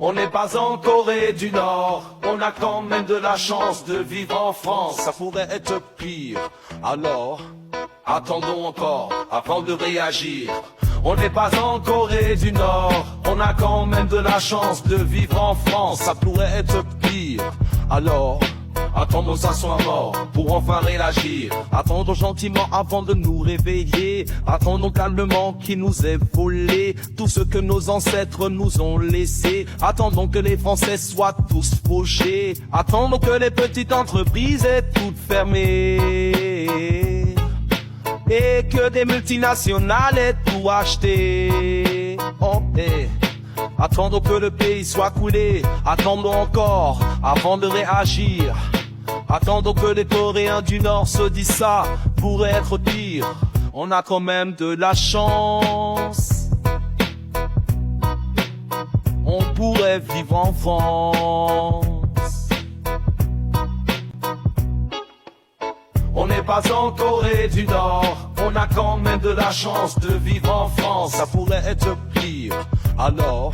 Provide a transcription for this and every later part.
On n'est pas en Corée du Nord, on a quand même de la chance de vivre en France. Ça pourrait être pire, alors attendons encore avant de réagir. On n'est pas en Corée du Nord, on a quand même de la chance de vivre en France. Ça pourrait être pire, alors attendons ça soit mort pour enfin réagir. Attendons gentiment avant de nous réveiller. Attendons calmement qu'il nous ait volé tout ce que nos ancêtres nous ont laissé. Attendons que les Français soient tous fauchés. Attendons que les petites entreprises aient toutes fermé et que des multinationales aient tout acheté. Oh, hey. Attendons que le pays soit coulé. Attendons encore avant de réagir. Attendons que les Coréens du Nord se disent ça pourrait être pire. On a quand même de la chance. On pourrait vivre en France. On n'est pas en Corée du Nord, on a quand même de la chance de vivre en France. Ça pourrait être pire, alors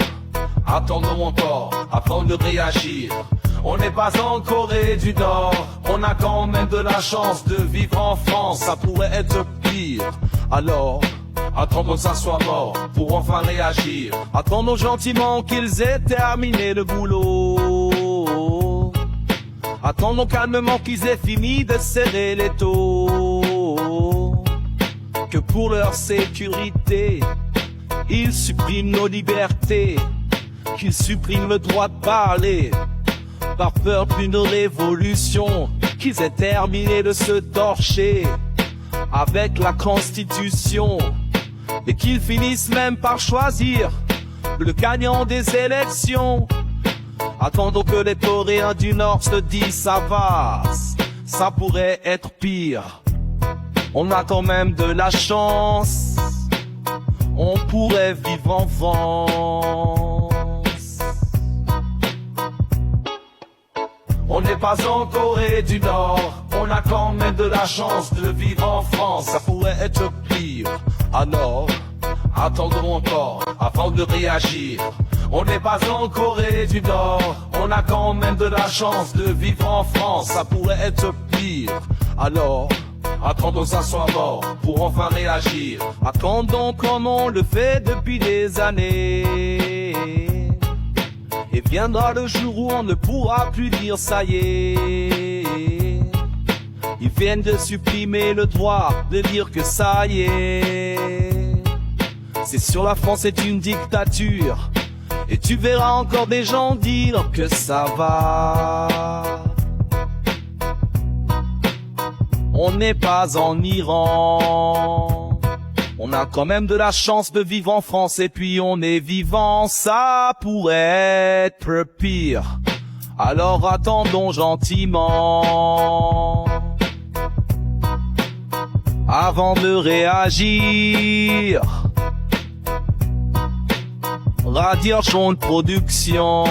attendons encore avant de réagir. On n'est pas en Corée du Nord, on a quand même de la chance de vivre en France. Ça pourrait être pire, alors attendons que ça soit mort pour enfin réagir. Attendons gentiment qu'ils aient terminé le boulot. Attendons calmement qu'ils aient fini de serrer les taux. Que pour leur sécurité, ils suppriment nos libertés. Qu'ils suppriment le droit de parler par peur d'une révolution. Qu'ils aient terminé de se torcher avec la Constitution. Et qu'ils finissent même par choisir le gagnant des élections. Attendons que les Coréens du Nord se disent ça va, ça pourrait être pire. On a quand même de la chance, on pourrait vivre en France. On n'est pas en Corée du Nord, on a quand même de la chance de vivre en France. Ça pourrait être pire, alors attendons encore avant de réagir. On n'est pas en Corée du Nord, on a quand même de la chance de vivre en France. Ça pourrait être pire, alors attendons ça soit mort pour enfin réagir. Attendons comme on le fait depuis des années. Et viendra le jour où on ne pourra plus dire ça y est. Ils viennent de supprimer le droit de dire que ça y est. C'est sur la France, c'est une dictature. Et tu verras encore des gens dire que ça va. On n'est pas en Iran. On a quand même de la chance de vivre en France. Et puis on est vivant, ça pourrait être pire. Alors attendons gentiment avant de réagir. Radio Show de production.